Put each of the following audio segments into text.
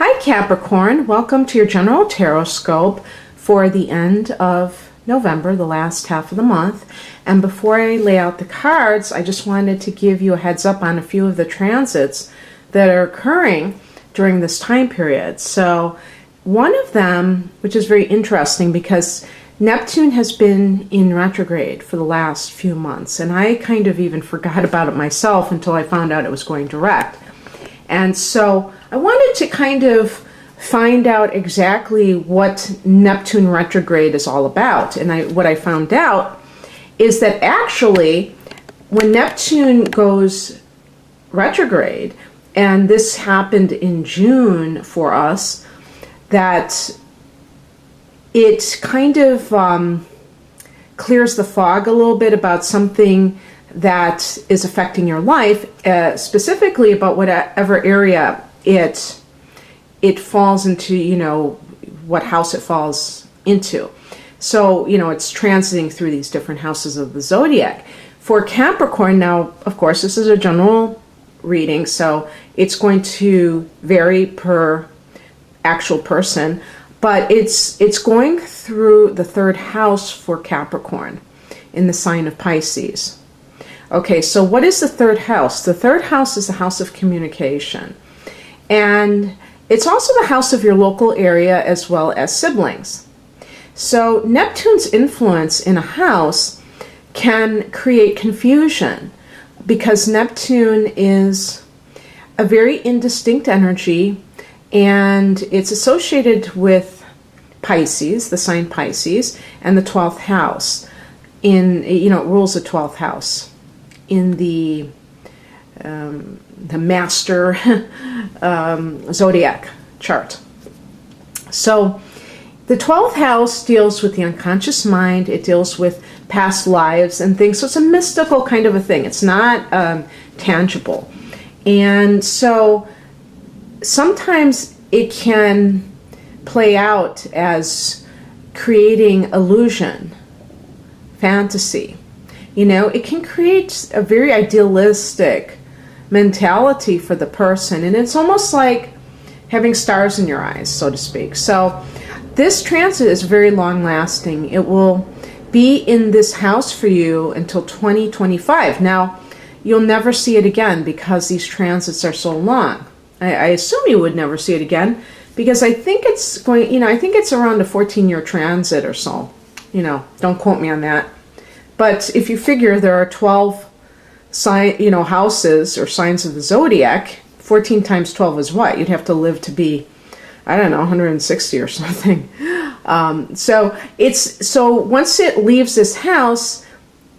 Hi Capricorn, welcome to your general Tarotscope for the end of November, the last half of the month. And before I lay out the cards, I just wanted to give you a heads up on a few of the transits that are occurring during this time period. So one of them, which is very interesting because Neptune has been in retrograde for the last few months, and I kind of even forgot about it myself until I found out it was going direct. And so I wanted to kind of find out exactly what Neptune retrograde is all about. And what I found out is that actually when Neptune goes retrograde, and this happened in June for us, that it kind of clears the fog a little bit about something that is affecting your life, specifically about whatever area it falls into, what house it falls into. So, it's transiting through these different houses of the zodiac. For Capricorn, now, of course, this is a general reading, so it's going to vary per actual person, but it's going through the third house for Capricorn in the sign of Pisces. Okay, so what is the third house? The third house is the house of communication. And it's also the house of your local area as well as siblings. So Neptune's influence in a house can create confusion because Neptune is a very indistinct energy, and it's associated with Pisces, the sign Pisces, and the 12th house. It rules the 12th house in the master zodiac chart. So the 12th house deals with the unconscious mind. It deals with past lives and things. So it's a mystical kind of a thing. It's not tangible. And so sometimes it can play out as creating illusion, fantasy. It can create a very idealistic mentality for the person, and it's almost like having stars in your eyes, so to speak. So this transit is very long lasting. It will be in this house for you until 2025. Now, you'll never see it again because these transits are so long. I assume you would never see it again because I think it's going, I think it's around a 14-year transit or so. Don't quote me on that. But if you figure there are 12 houses or signs of the zodiac, 14 times 12 is what? You'd have to live to be, 160 or something. So once it leaves this house,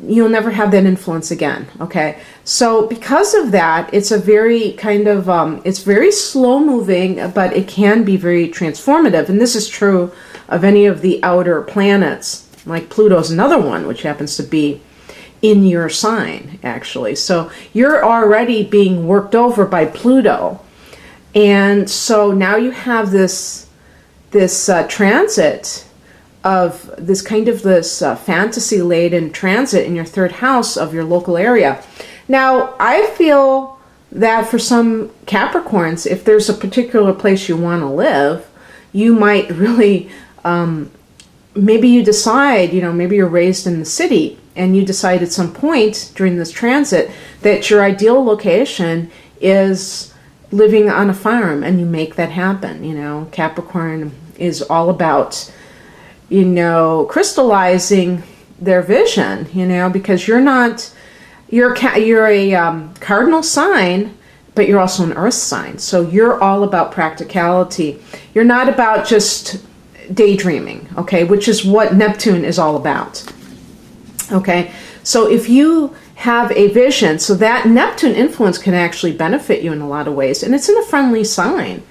you'll never have that influence again. Okay. So because of that, it's a very kind of, it's very slow moving, but it can be very transformative. And this is true of any of the outer planets. Like Pluto's another one, which happens to be in your sign, actually. So you're already being worked over by Pluto. And so now you have this transit of this kind of this fantasy-laden transit in your third house of your local area. Now, I feel that for some Capricorns, if there's a particular place you want to live, you might really... maybe you decide, maybe you're raised in the city and you decide at some point during this transit that your ideal location is living on a farm, and you make that happen. Capricorn is all about, crystallizing their vision, because you're a cardinal sign, but you're also an earth sign. So you're all about practicality. You're not about just daydreaming, okay, which is what Neptune is all about. Okay, so if you have a vision, so that Neptune influence can actually benefit you in a lot of ways, and it's in a friendly sign.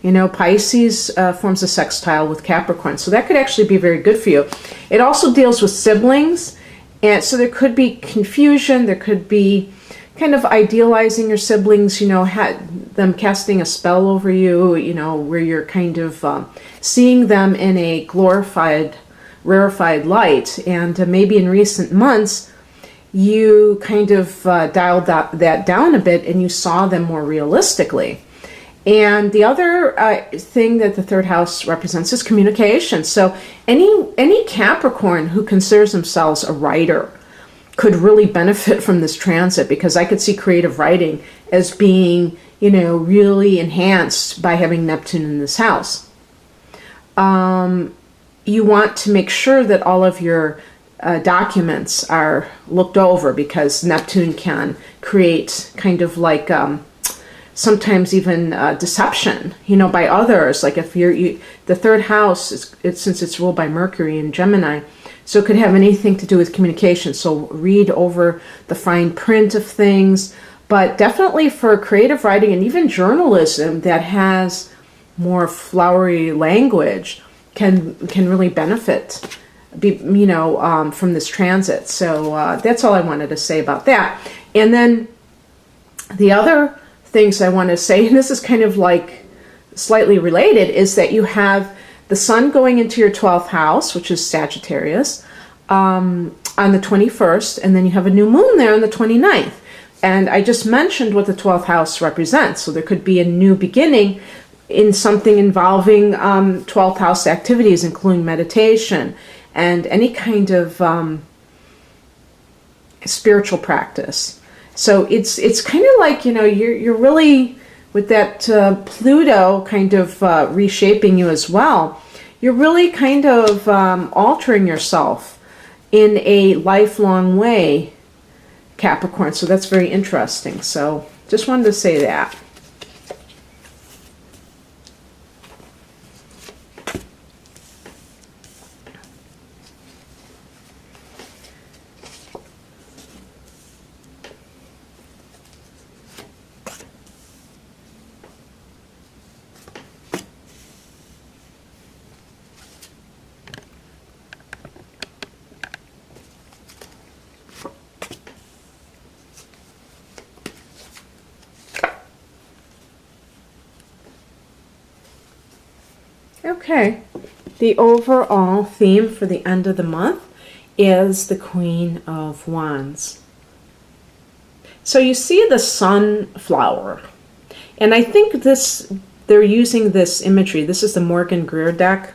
Pisces forms a sextile with Capricorn, so that could actually be very good for you. It also deals with siblings, and so there could be confusion, there could be kind of idealizing your siblings, them casting a spell over you, where you're kind of seeing them in a glorified, rarefied light. And maybe in recent months, you kind of dialed that down a bit and you saw them more realistically. And the other thing that the third house represents is communication. So any Capricorn who considers themselves a writer could really benefit from this transit, because I could see creative writing as being, really enhanced by having Neptune in this house. You want to make sure that all of your documents are looked over, because Neptune can create kind of like sometimes even deception, by others. Like if the third house, since it's ruled by Mercury in Gemini, so it could have anything to do with communication. So read over the fine print of things, but definitely for creative writing and even journalism that has more flowery language can really benefit, from this transit. So that's all I wanted to say about that. And then the other things I want to say, and this is kind of like slightly related, is that you have the sun going into your 12th house, which is Sagittarius, on the 21st, and then you have a new moon there on the 29th. And I just mentioned what the 12th house represents. So there could be a new beginning in something involving 12th house activities, including meditation and any kind of spiritual practice. So it's kind of like, you're really, with that Pluto kind of reshaping you as well, you're really kind of altering yourself in a lifelong way, Capricorn. So that's very interesting. So just wanted to say that. Okay, the overall theme for the end of the month is the Queen of Wands. So you see the sunflower, and I think they're using this imagery. This is the Morgan Greer deck,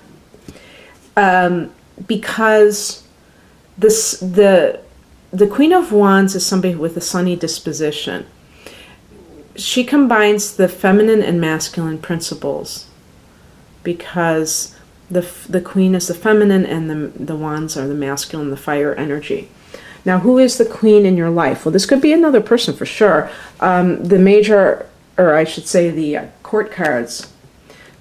because the Queen of Wands is somebody with a sunny disposition. She combines the feminine and masculine principles, because the queen is the feminine and the wands are the masculine, the fire energy. Now, who is the queen in your life? Well, this could be another person for sure. The major, or I should say the court cards,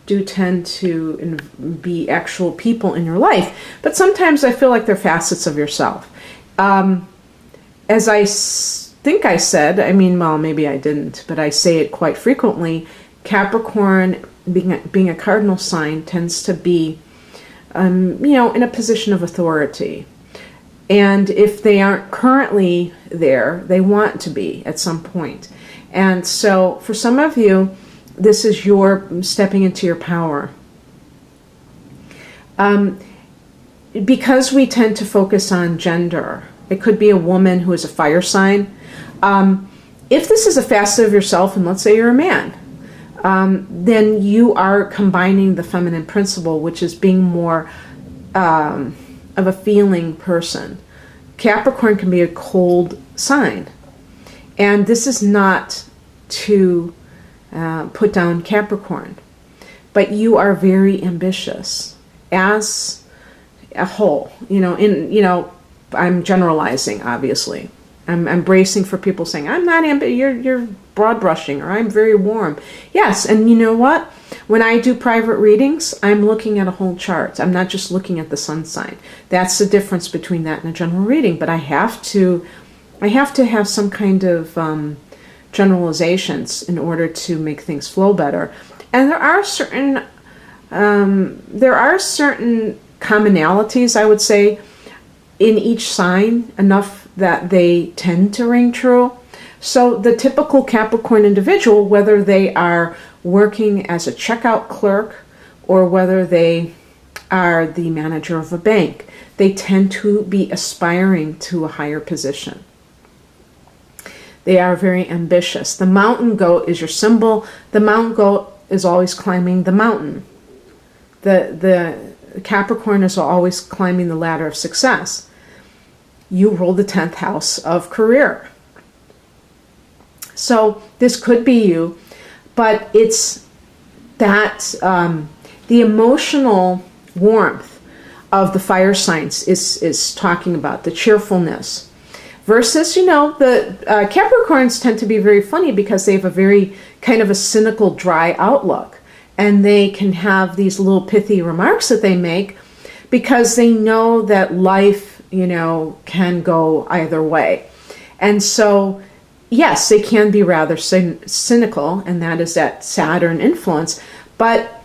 do tend to be actual people in your life, but sometimes I feel like they're facets of yourself. As I think I said, well, maybe I didn't, but I say it quite frequently, Capricorn, being a cardinal sign, tends to be, in a position of authority. And if they aren't currently there, they want to be at some point. And so for some of you, this is your stepping into your power. Because we tend to focus on gender, it could be a woman who is a fire sign. If this is a facet of yourself, and let's say you're a man, then you are combining the feminine principle, which is being more of a feeling person. Capricorn can be a cold sign. And this is not to put down Capricorn, but you are very ambitious as a whole. I'm generalizing, obviously. I'm bracing for people saying, I'm not ambitious, you're broad brushing, or I'm very warm. Yes, and you know what? When I do private readings, I'm looking at a whole chart. I'm not just looking at the sun sign. That's the difference between that and a general reading. But I have to have some kind of generalizations in order to make things flow better. And there are certain commonalities, I would say, in each sign, enough that they tend to ring true. So the typical Capricorn individual, whether they are working as a checkout clerk or whether they are the manager of a bank, they tend to be aspiring to a higher position. They are very ambitious. The mountain goat is your symbol. The mountain goat is always climbing the mountain. The Capricorn is always climbing the ladder of success. You rule the 10th house of career. So this could be you, but it's that the emotional warmth of the fire signs is talking about, the cheerfulness. Versus, you know, the Capricorns tend to be very funny because they have a very kind of a cynical, dry outlook. And they can have these little pithy remarks that they make because they know that life, you know, can go either way. And so, yes, they can be rather cynical, and that is that Saturn influence. But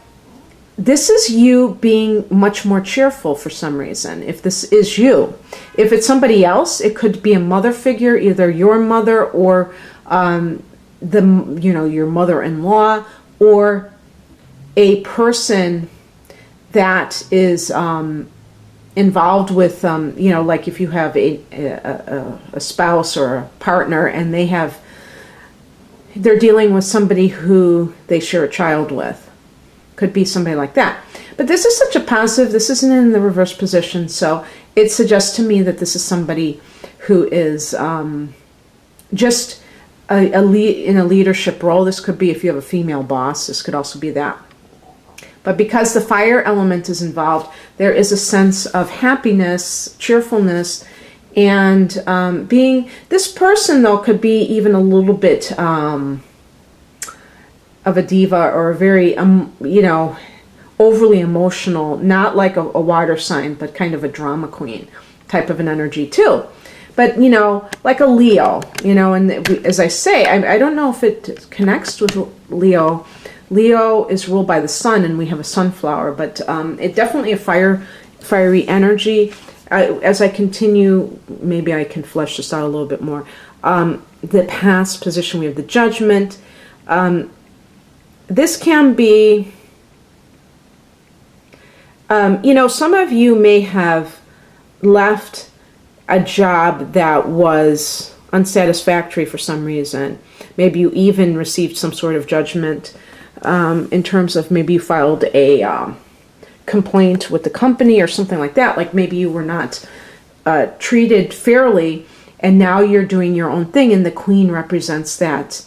this is you being much more cheerful for some reason, if this is you. If it's somebody else, it could be a mother figure, either your mother or your mother-in-law, or a person that is involved with, like if you have a spouse or a partner and they're dealing with somebody who they share a child with. Could be somebody like that. But this is such a positive, this isn't in the reverse position, so it suggests to me that this is somebody who is just in a leadership role. This could be if you have a female boss, this could also be that. But because the fire element is involved, there is a sense of happiness, cheerfulness, and this person, though, could be even a little bit of a diva or a very, overly emotional, not like a water sign, but kind of a drama queen type of an energy too. But, like a Leo, and as I say, I don't know if it connects with Leo. Leo is ruled by the sun, and we have a sunflower, but it definitely a fiery energy. As I continue, maybe I can flesh this out a little bit more. The past position, we have the Judgment. This can be, some of you may have left a job that was unsatisfactory for some reason. Maybe you even received some sort of judgment in terms of maybe you filed a complaint with the company or something like that. Like maybe you were not treated fairly, and now you're doing your own thing, and the Queen represents that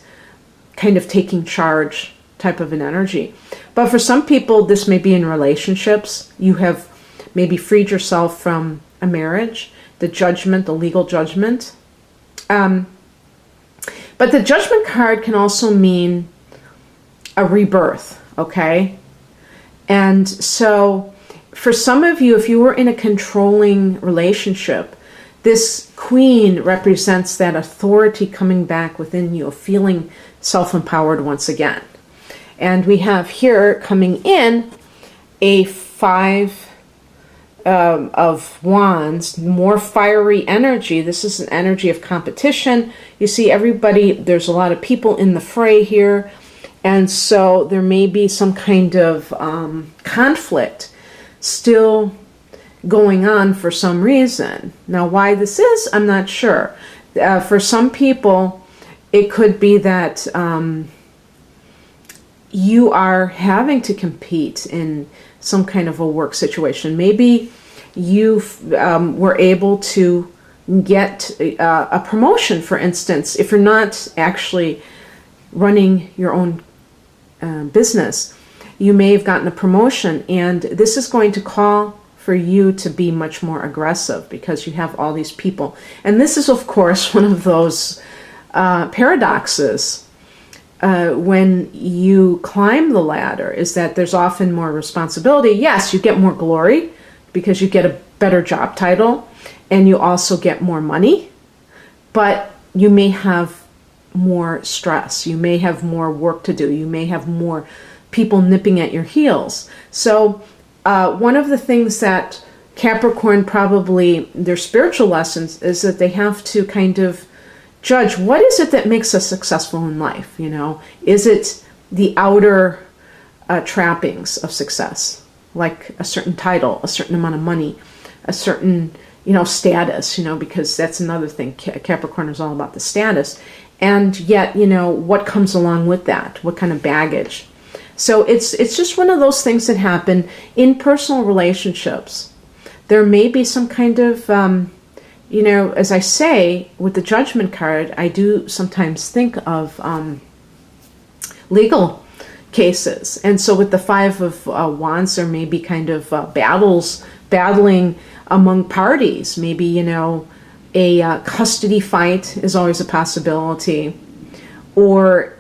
kind of taking charge type of an energy. But for some people, this may be in relationships. You have maybe freed yourself from a marriage, the judgment, the legal judgment. But the Judgment card can also mean a rebirth, okay? And so for some of you, if you were in a controlling relationship, this Queen represents that authority coming back within you, feeling self-empowered once again. And we have here coming in a 5 of Wands, more fiery energy. This is an energy of competition. You see everybody, there's a lot of people in the fray here. And so there may be some kind of conflict still going on for some reason. Now, why this is, I'm not sure. For some people, it could be that you are having to compete in some kind of a work situation. Maybe you were able to get a promotion, for instance, if you're not actually running your own business. You may have gotten a promotion, and this is going to call for you to be much more aggressive because you have all these people. And this is, of course, one of those paradoxes when you climb the ladder, is that there's often more responsibility. Yes, you get more glory because you get a better job title, and you also get more money, but you may have more stress. You may have more work to do. You may have more people nipping at your heels. So one of the things that Capricorn probably, their spiritual lessons, is that they have to kind of judge, what is it that makes us successful in life? Is it the outer trappings of success, like a certain title, a certain amount of money, a certain status, because that's another thing. Capricorn is all about the status. And yet, what comes along with that? What kind of baggage? So it's just one of those things that happen in personal relationships. There may be some kind of, as I say, with the Judgment card, I do sometimes think of legal cases. And so with the Five of Wands, there may be kind of battling among parties. Maybe, a custody fight is always a possibility. Or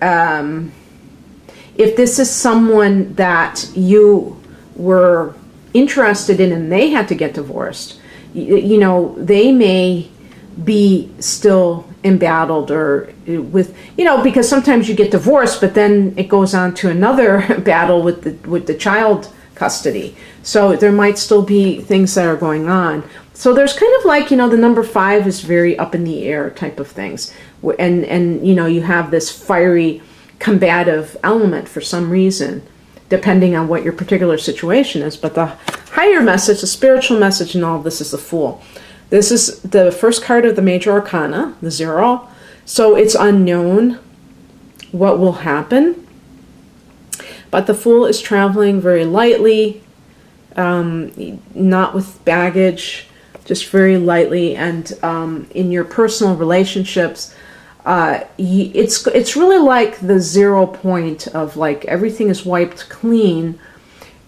if this is someone that you were interested in and they had to get divorced, they may be still embattled or with, because sometimes you get divorced, but then it goes on to another battle with the child custody. So there might still be things that are going on. So there's kind of like, the number 5 is very up in the air type of things. And you have this fiery combative element for some reason, depending on what your particular situation is. But the higher message, the spiritual message in all of this is the Fool. This is the first card of the Major Arcana, the 0. So it's unknown what will happen. But the Fool is traveling very lightly, not with baggage, just very lightly. And in your personal relationships, it's really like the 0 point of like everything is wiped clean.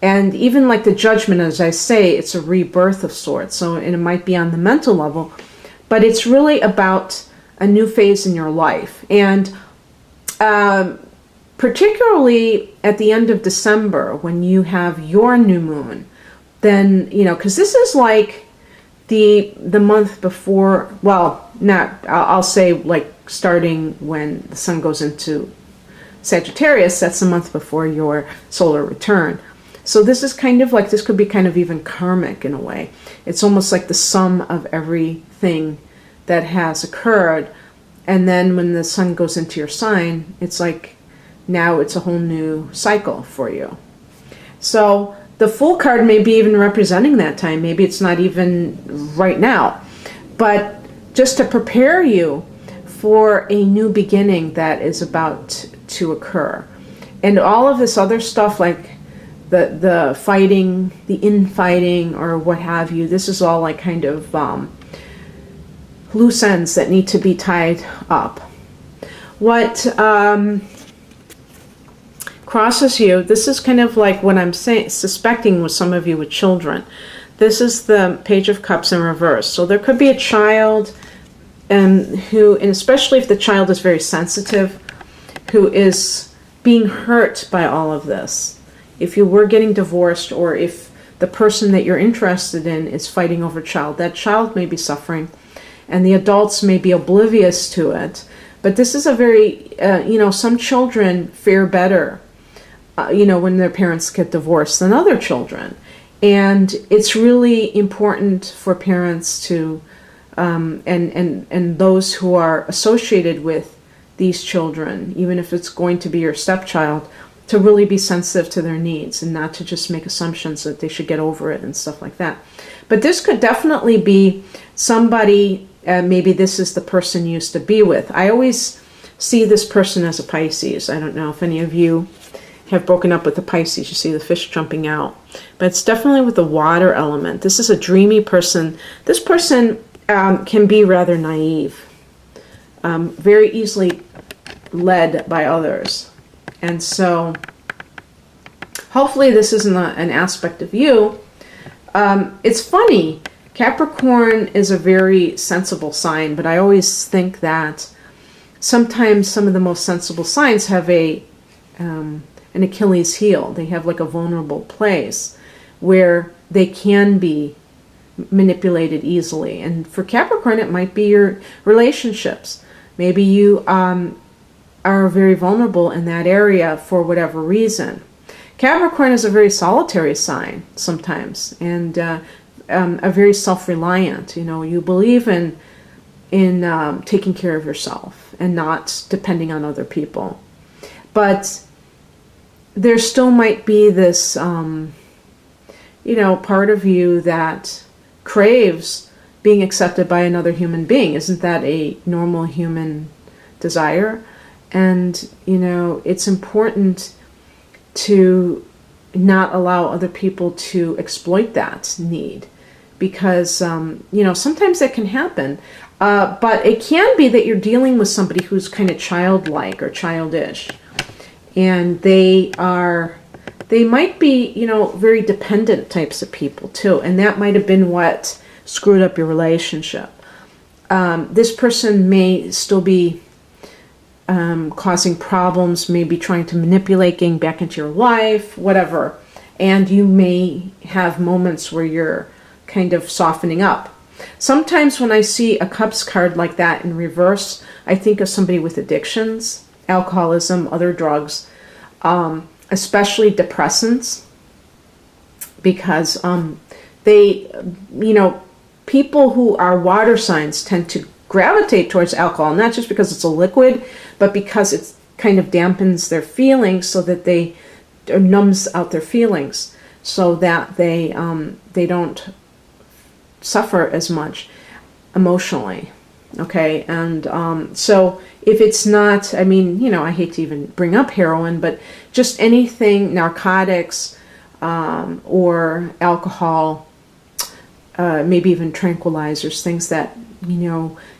And even like the Judgment, as I say, it's a rebirth of sorts. So and it might be on the mental level, but it's really about a new phase in your life. And particularly at the end of December, when you have your new moon, then, because this is like the month before, well, I'll say like starting when the sun goes into Sagittarius, that's the month before your solar return. So this is kind of like, this could be kind of even karmic in a way. It's almost like the sum of everything that has occurred. And then when the sun goes into your sign, it's like now it's a whole new cycle for you. So the Fool card may be even representing that time. Maybe it's not even right now. But just to prepare you for a new beginning that is about to occur. And all of this other stuff like the fighting, the infighting, or what have you, this is all like kind of loose ends that need to be tied up. What crosses you, this is kind of like what I'm suspecting with some of you with children. This is the Page of Cups in reverse. So there could be a child who, and especially if the child is very sensitive, who is being hurt by all of this. If you were getting divorced, or if the person that you're interested in is fighting over a child, that child may be suffering, and the adults may be oblivious to it. But this is a very, some children fare better, when their parents get divorced than other children. And it's really important for parents to, and those who are associated with these children, even if it's going to be your stepchild, to really be sensitive to their needs and not to just make assumptions that they should get over it and stuff like that. But this could definitely be somebody, maybe this is the person you used to be with. I always see this person as a Pisces. I don't know if any of you have broken up with the Pisces. You see the fish jumping out. But it's definitely with the water element. This is a dreamy person. This person can be rather naive, very easily led by others. And so hopefully this isn't an aspect of you. It's funny, Capricorn is a very sensible sign, but I always think that sometimes some of the most sensible signs have an Achilles heel. They have like a vulnerable place where they can be manipulated easily. And for Capricorn, it might be your relationships. Maybe you are very vulnerable in that area for whatever reason. Capricorn is a very solitary sign sometimes, and a very self-reliant. You believe in taking care of yourself and not depending on other people. But there still might be this, part of you that craves being accepted by another human being. Isn't that a normal human desire? And, it's important to not allow other people to exploit that need, because sometimes that can happen, but it can be that you're dealing with somebody who's kind of childlike or childish, and they might be very dependent types of people too, and that might have been what screwed up your relationship. This person may still be causing problems, maybe trying to manipulate, getting back into your life, whatever. And you may have moments where you're kind of softening up. Sometimes when I see a Cups card like that in reverse, I think of somebody with addictions, alcoholism, other drugs, especially depressants, because people who are water signs tend to gravitate towards alcohol, not just because it's a liquid, but because it kind of dampens their feelings, so that they numbs out their feelings, so that they don't suffer as much emotionally. Okay, and so if it's not, I hate to even bring up heroin, but just anything, narcotics, or alcohol, maybe even tranquilizers, things that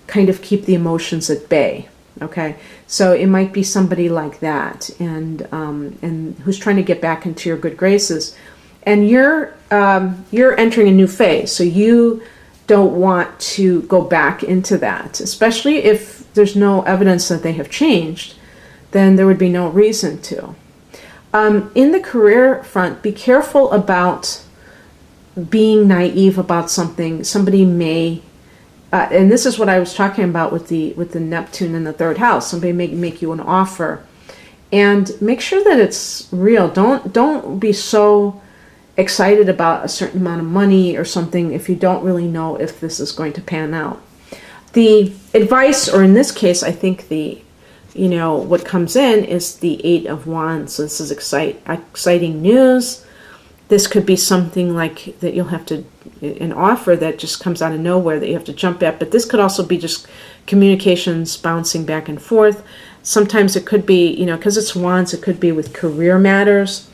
kind of keep the emotions at bay. Okay, so it might be somebody like that, and who's trying to get back into your good graces, and you're entering a new phase, so you don't want to go back into that, especially if there's no evidence that they have changed. Then there would be no reason to. In the career front, be careful about being naive about something. Somebody may, and this is what I was talking about with the Neptune in the third house. Somebody may make you an offer, and make sure that it's real. Don't be so excited about a certain amount of money or something if you don't really know if this is going to pan out. The advice, or in this case, I think what comes in is the 8 of Wands. So this is exciting news. This could be something like that you'll have to, an offer that just comes out of nowhere that you have to jump at. But this could also be just communications bouncing back and forth. Sometimes it could be, because it's Wands, it could be with career matters.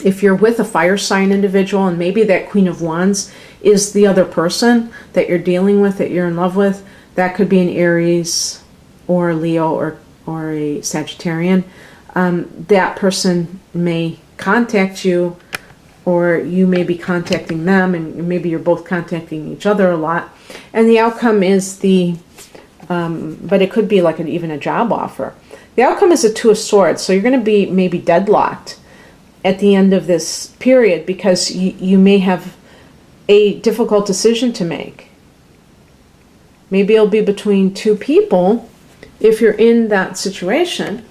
If you're with a fire sign individual, and maybe that Queen of Wands is the other person that you're dealing with, that you're in love with, that could be an Aries or a Leo or a Sagittarian. That person may contact you, or you may be contacting them, and maybe you're both contacting each other a lot. And the outcome is but it could be like even a job offer. The outcome is a 2 of Swords, so you're going to be maybe deadlocked at the end of this period, because you may have a difficult decision to make. Maybe it'll be between 2 people if you're in that situation.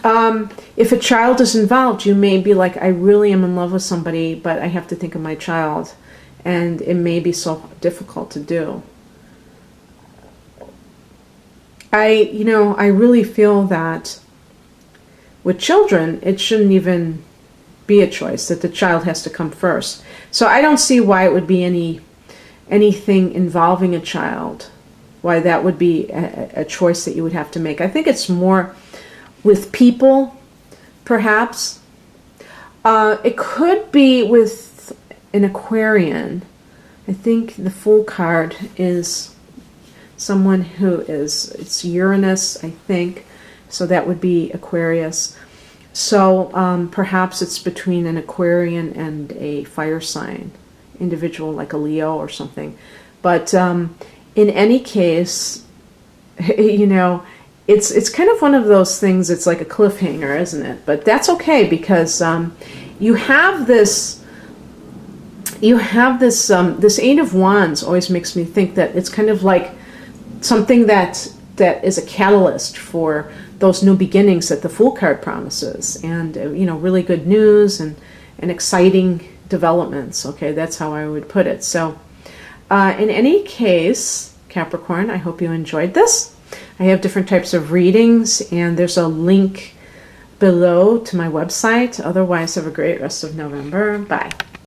If a child is involved, you may be like, I really am in love with somebody, but I have to think of my child, and it may be so difficult to do. I really feel that with children, it shouldn't even be a choice, that the child has to come first. So I don't see why it would be anything involving a child, why that would be a choice that you would have to make. I think it's more with people, perhaps. It could be with an Aquarian. I think the Fool card is someone who it's Uranus, I think. So that would be Aquarius. So perhaps it's between an Aquarian and a fire sign individual, like a Leo or something. But in any case, it's kind of one of those things. It's like a cliffhanger, isn't it? But that's okay, because you have this. This 8 of Wands always makes me think that it's kind of like something that is a catalyst for those new beginnings that the Fool card promises, and really good news and exciting developments. Okay, that's how I would put it. So in any case, Capricorn, I hope you enjoyed this. I have different types of readings, and there's a link below to my website. Otherwise, have a great rest of November. Bye.